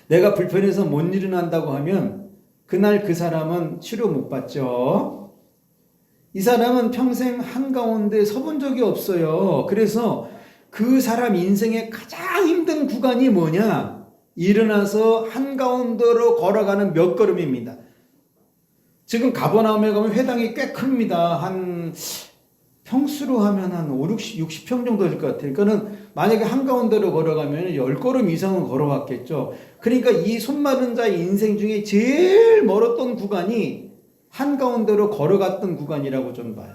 내가 불편해서 못 일어난다고 하면 그날 그 사람은 치료 못 받죠. 이 사람은 평생 한가운데 서본 적이 없어요. 그래서 그 사람 인생의 가장 힘든 구간이 뭐냐? 일어나서 한가운데로 걸어가는 몇 걸음입니다. 지금 가버나움에 가면 회당이 꽤 큽니다. 평수로 하면 한 60평 정도 될 것 같아요. 그러니까는 만약에 한가운데로 걸어가면 10걸음 이상은 걸어왔겠죠. 그러니까 이 손마른 자의 인생 중에 제일 멀었던 구간이 한가운데로 걸어갔던 구간이라고 좀 봐요.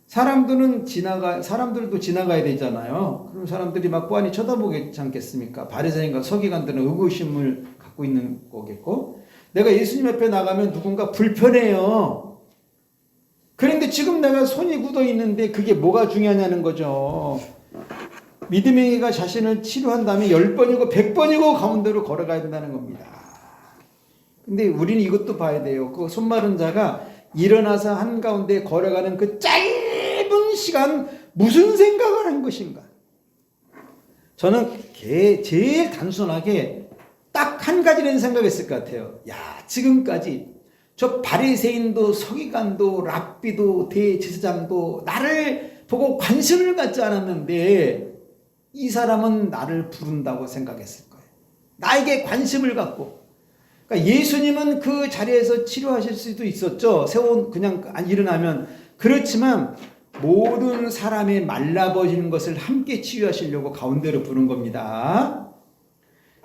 사람들도 지나가야 되잖아요. 그럼 사람들이 막 뻔히 쳐다보겠지 않겠습니까? 바리새인과 서기관들은 의구심을 갖고 있는 거겠고, 내가 예수님 앞에 나가면 누군가 불편해요. 그런데 지금 내가 손이 굳어 있는데 그게 뭐가 중요하냐는 거죠. 믿음행이가 자신을 치료한 다음에 10번이고 100번이고 가운데로 걸어가야 된다는 겁니다. 근데 우리는 이것도 봐야 돼요. 그 손마른 자가 일어나서 한가운데 걸어가는 그 짧은 시간 무슨 생각을 한 것인가? 저는 제일 단순하게 딱 한 가지는 생각했을 것 같아요. 야, 지금까지 저 바리새인도 서기관도 랍비도 대제사장도 나를 보고 관심을 갖지 않았는데 이 사람은 나를 부른다고 생각했을 거예요. 나에게 관심을 갖고. 그러니까 예수님은 그 자리에서 치료하실 수도 있었죠. 그냥 일어나면. 그렇지만 모든 사람의 말라버리는 것을 함께 치유하시려고 가운데로 부른 겁니다.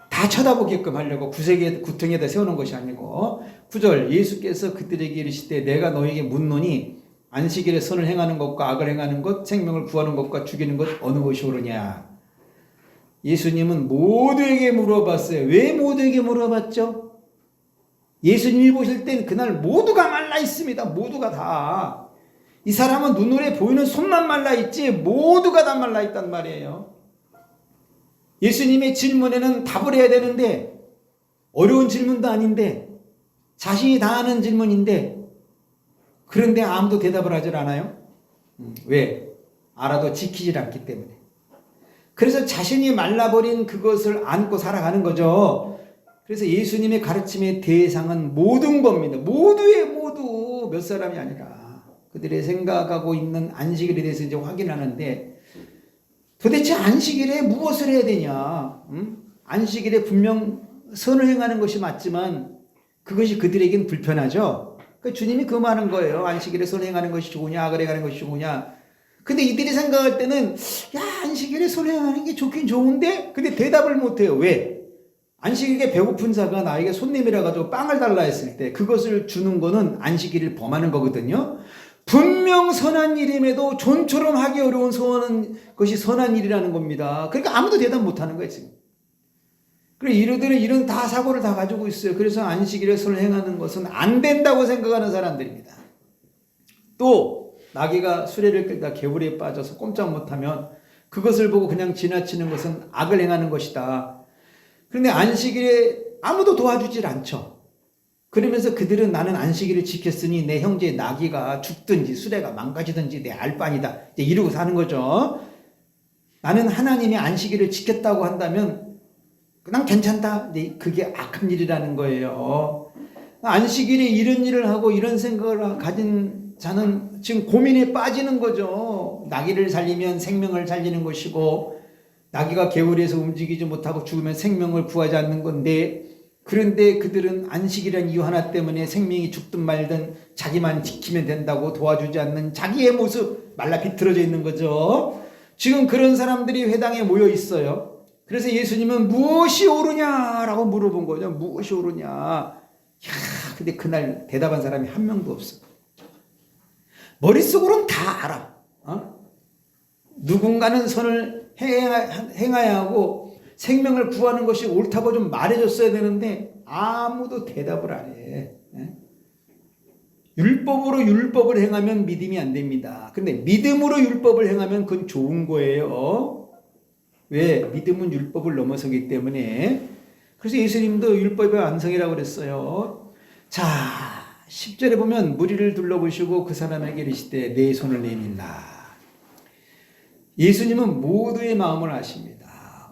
다 쳐다보게끔 하려고 구덩이에다 세우는 것이 아니고. 9절 예수께서 그들에게 이르시되 내가 너에게 묻노니 안식일에 선을 행하는 것과 악을 행하는 것, 생명을 구하는 것과 죽이는 것 어느 것이 옳으냐. 예수님은 모두에게 물어봤어요. 왜 모두에게 물어봤죠? 예수님이 보실 땐 그날 모두가 말라 있습니다. 모두가 다. 이 사람은 눈으로 보이는 손만 말라 있지 모두가 다 말라 있단 말이에요. 예수님의 질문에는 답을 해야 되는데 어려운 질문도 아닌데 자신이 다 아는 질문인데 그런데 아무도 대답을 하질 않아요. 왜? 알아도 지키질 않기 때문에. 그래서 자신이 말라버린 그것을 안고 살아가는 거죠. 그래서 예수님의 가르침의 대상은 모든 겁니다. 모두의 모두, 몇 사람이 아니라 그들의 생각하고 있는 안식일에 대해서 이제 확인하는데 도대체 안식일에 무엇을 해야 되냐? 안식일에 분명 선을 행하는 것이 맞지만 그것이 그들에겐 불편하죠. 그러니까 주님이 그 말한 거예요. 안식일에 선을 행하는 것이 좋으냐, 악을 행하는 것이 좋으냐. 근데 이들이 생각할 때는 야, 안식일에 선을 행하는 게 좋긴 좋은데 근데 대답을 못해요. 왜? 안식일에 배고픈 자가 나에게 손님이라 가지고 빵을 달라 했을 때 그것을 주는 거는 안식일을 범하는 거거든요. 분명 선한 일임에도 좀처럼 하기 어려운 것이 선한 일이라는 겁니다. 그러니까 아무도 대답 못하는 거예요 지금. 그리고 이들은 이런 다 사고를 다 가지고 있어요. 그래서 안식일에 선을 행하는 것은 안 된다고 생각하는 사람들입니다. 또 나귀가 수레를 끌다 개울에 빠져서 꼼짝 못하면 그것을 보고 그냥 지나치는 것은 악을 행하는 것이다. 그런데 안식일에 아무도 도와주질 않죠. 그러면서 그들은 나는 안식일을 지켰으니 내 형제 나귀가 죽든지 수레가 망가지든지 내 알바니다 이러고 사는 거죠. 나는 하나님의 안식일을 지켰다고 한다면 그냥 괜찮다. 그게 악한 일이라는 거예요. 안식일에 이런 일을 하고 이런 생각을 가진 자는 지금 고민에 빠지는 거죠. 나귀를 살리면 생명을 살리는 것이고 나귀가 개울에서 움직이지 못하고 죽으면 생명을 구하지 않는 건데 그런데 그들은 안식이라는 이유 하나 때문에 생명이 죽든 말든 자기만 지키면 된다고 도와주지 않는 자기의 모습 말라 비틀어져 있는 거죠. 지금 그런 사람들이 회당에 모여 있어요. 그래서 예수님은 무엇이 옳으냐라고 물어본 거죠. 무엇이 옳으냐. 근데 그날 대답한 사람이 한 명도 없어. 머릿속으로는 다 알아. 누군가는 선을 행해야 하고 생명을 구하는 것이 옳다고 좀 말해줬어야 되는데 아무도 대답을 안 해. 율법으로 율법을 행하면 믿음이 안 됩니다. 근데 믿음으로 율법을 행하면 그건 좋은 거예요. 왜? 믿음은 율법을 넘어서기 때문에. 그래서 예수님도 율법의 완성이라고 그랬어요. 자, 10절에 보면 무리를 둘러보시고 그 사람에게 이르시되 내 손을 내밀라. 예수님은 모두의 마음을 아십니다.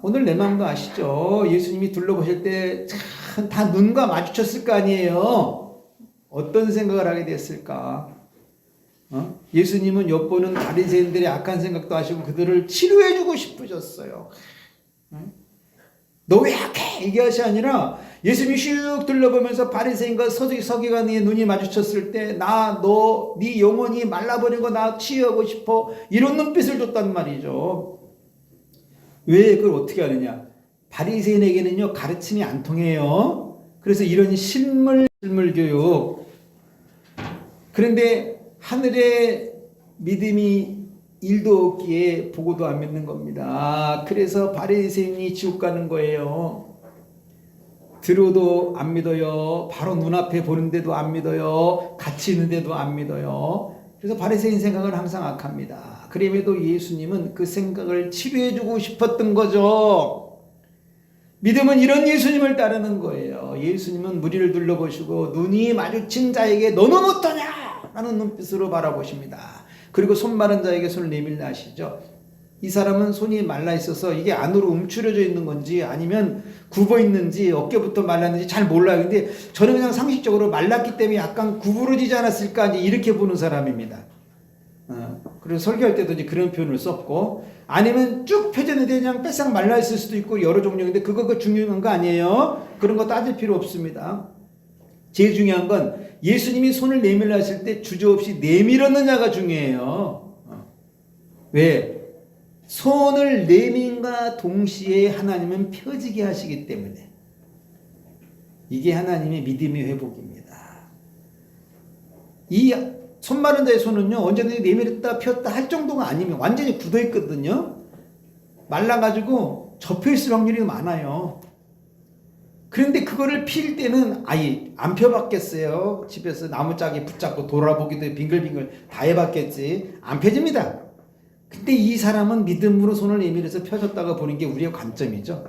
오늘 내 마음도 아시죠? 예수님이 둘러보실 때 다 눈과 마주쳤을 거 아니에요. 어떤 생각을 하게 됐을까? 예수님은 엿보는 바리새인들의 악한 생각도 아시고 그들을 치료해주고 싶으셨어요. 너 왜 악해? 이게 것이 아니라 예수님이 슉 둘러보면서 바리새인과 서기관의 눈이 마주쳤을 때 네 영혼이 말라버린 거 나 치유하고 싶어 이런 눈빛을 줬단 말이죠. 왜 그걸 어떻게 하느냐? 바리새인에게는요 가르침이 안 통해요. 그래서 이런 실물 교육. 그런데 하늘의 믿음이 일도 없기에 보고도 안 믿는 겁니다. 그래서 바리새인이 지옥 가는 거예요. 들어도 안 믿어요. 바로 눈앞에 보는데도 안 믿어요. 같이 있는데도 안 믿어요. 그래서 바리새인 생각은 항상 악합니다. 그럼에도 예수님은 그 생각을 치료해주고 싶었던 거죠. 믿음은 이런 예수님을 따르는 거예요. 예수님은 무리를 둘러보시고 눈이 마주친 자에게 너는 어떠냐? 라는 눈빛으로 바라보십니다. 그리고 손 마른 자에게 손을 내밀라 하시죠. 이 사람은 손이 말라 있어서 이게 안으로 움츠려져 있는 건지 아니면 굽어 있는지 어깨부터 말랐는지 잘 몰라요. 근데 저는 그냥 상식적으로 말랐기 때문에 약간 구부러지지 않았을까 이렇게 보는 사람입니다. 그래서 설교할 때도 이제 그런 표현을 썼고, 아니면 쭉 펴졌는데 그냥 빼싹 말라 있을 수도 있고 여러 종류인데 그거 중요한 거 아니에요. 그런 거 따질 필요 없습니다. 제일 중요한 건 예수님이 손을 내밀라 했을 때 주저없이 내밀었느냐가 중요해요. 왜? 손을 내민과 동시에 하나님은 펴지게 하시기 때문에. 이게 하나님의 믿음의 회복입니다. 이 손 마른 자의 손은요, 언제든지 내밀었다 폈다 할 정도가 아니면 완전히 굳어 있거든요. 말라가지고 접혀 있을 확률이 많아요. 그런데 그거를 필 때는 아예 안 펴봤겠어요. 집에서 나무짝에 붙잡고 돌아보기도 빙글빙글 다 해봤겠지. 안 펴집니다. 근데 이 사람은 믿음으로 손을 내밀어서 펴졌다고 보는 게 우리의 관점이죠.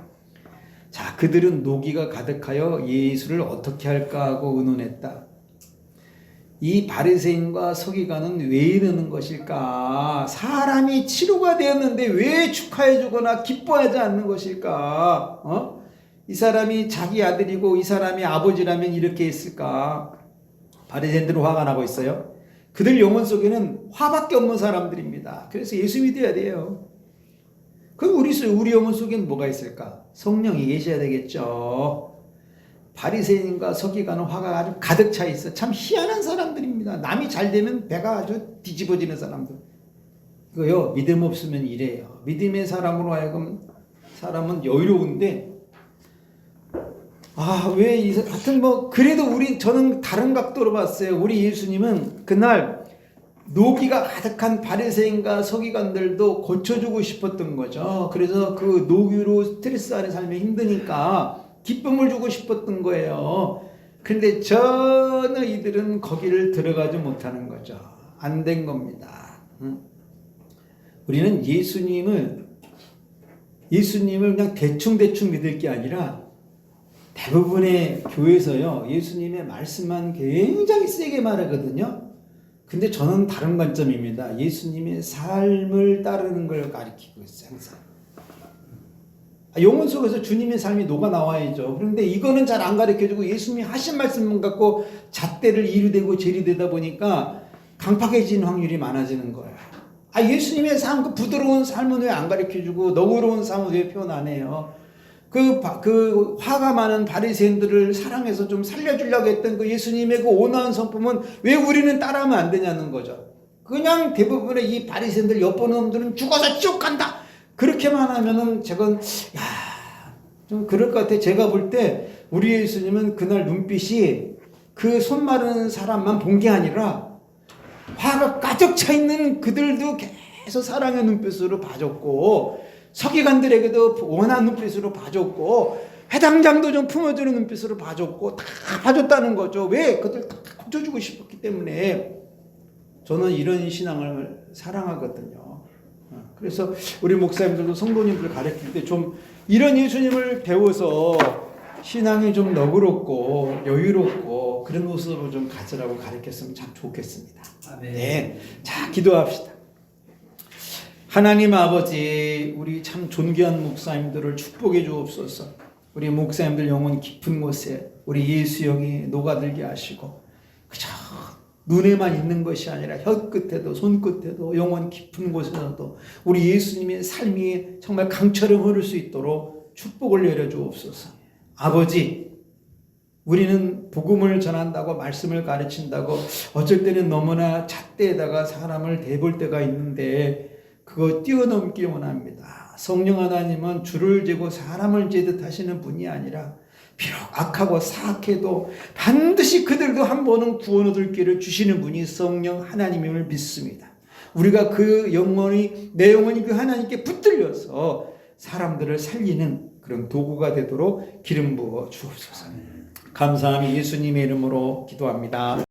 자, 그들은 노기가 가득하여 예수를 어떻게 할까 하고 의논했다. 이 바리새인과 서기관은 왜 이러는 것일까? 사람이 치료가 되었는데 왜 축하해주거나 기뻐하지 않는 것일까? 이 사람이 자기 아들이고 이 사람이 아버지라면 이렇게 했을까? 바리새인들은 화가 나고 있어요. 그들 영혼 속에는 화밖에 없는 사람들입니다. 그래서 예수 믿어야 돼요. 그럼 우리 영혼 속에는 뭐가 있을까? 성령이 계셔야 되겠죠. 바리새인과 서기관은 화가 아주 가득 차 있어. 참 희한한 사람들입니다. 남이 잘 되면 배가 아주 뒤집어지는 사람들. 이거요, 믿음 없으면 이래요. 믿음의 사람으로 하여금 사람은 여유로운데, 하여튼 그래도 저는 다른 각도로 봤어요. 우리 예수님은 그날 노기가 가득한 바리새인과 서기관들도 고쳐주고 싶었던 거죠. 그래서 그 노기로 스트레스 안에 살면 힘드니까 기쁨을 주고 싶었던 거예요. 그런데 전혀 이들은 거기를 들어가지 못하는 거죠. 안 된 겁니다. 우리는 예수님을 그냥 대충 믿을 게 아니라 대부분의 교회에서요, 예수님의 말씀만 굉장히 세게 말하거든요. 근데 저는 다른 관점입니다. 예수님의 삶을 따르는 걸 가리키고 있어요, 항상. 영혼 속에서 주님의 삶이 녹아 나와야죠. 그런데 이거는 잘 안 가르쳐주고 예수님이 하신 말씀만 갖고 잣대를 이루되고 재리되다 보니까 강팍해지는 확률이 많아지는 거예요. 예수님의 삶, 그 부드러운 삶은 왜 안 가르쳐주고 너그러운 삶은 왜 표현 안 해요? 그 화가 많은 바리새인들을 사랑해서 좀 살려주려고 했던 그 예수님의 그 온화한 성품은 왜 우리는 따라하면 안 되냐는 거죠. 그냥 대부분의 이 바리새인들 엿보는 놈들은 죽어서 지옥 간다. 그렇게만 하면은 좀 그럴 것 같아. 제가 볼 때 우리 예수님은 그날 눈빛이 그 손 마른 사람만 본 게 아니라 화가 가득 차 있는 그들도 계속 사랑의 눈빛으로 봐줬고, 서기관들에게도 원한 눈빛으로 봐줬고, 회당장도 좀 품어주는 눈빛으로 봐줬고, 다 봐줬다는 거죠. 왜? 그들 다 고쳐주고 싶었기 때문에. 저는 이런 신앙을 사랑하거든요. 그래서 우리 목사님들도 성도님들 가르칠 때 좀 이런 예수님을 배워서 신앙이 좀 너그럽고 여유롭고 그런 모습으로 좀 가지라고 가르쳤으면 참 좋겠습니다. 네. 자, 기도합시다. 하나님 아버지, 우리 참 존귀한 목사님들을 축복해 주옵소서. 우리 목사님들 영혼 깊은 곳에 우리 예수 영이 녹아들게 하시고, 그저 눈에만 있는 것이 아니라 혀끝에도 손끝에도 영혼 깊은 곳에서도 우리 예수님의 삶이 정말 강처럼 흐를 수 있도록 축복을 내려 주옵소서. 아버지, 우리는 복음을 전한다고 말씀을 가르친다고 어쩔 때는 너무나 잣대에다가 사람을 대볼 때가 있는데 그거 뛰어넘기 원합니다. 성령 하나님은 줄을 재고 사람을 재듯 하시는 분이 아니라 비록 악하고 사악해도 반드시 그들도 한 번은 구원 얻을 길을 주시는 분이 성령 하나님임을 믿습니다. 우리가 내 영혼이 그 하나님께 붙들려서 사람들을 살리는 그런 도구가 되도록 기름 부어 주옵소서. 감사함이 예수님의 이름으로 기도합니다.